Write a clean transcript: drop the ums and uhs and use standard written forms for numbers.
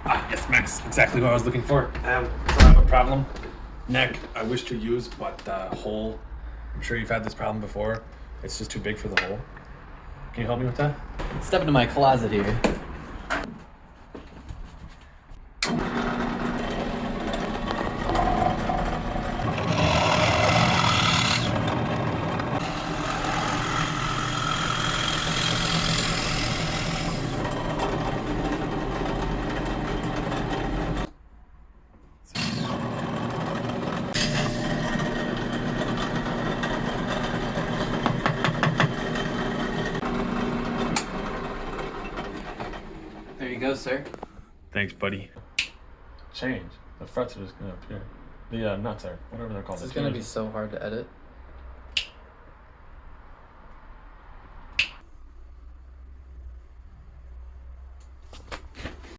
Yes, Max, exactly what I was looking for. So I have a problem. Neck, I wish to use, but hole. I'm sure you've had this problem before. It's just too big for the hole. Can you help me with that? Step into my closet here. There you go, sir. Thanks, buddy. Change. The frets are just gonna appear. The nuts are, whatever they're called. This is gonna be so hard to edit.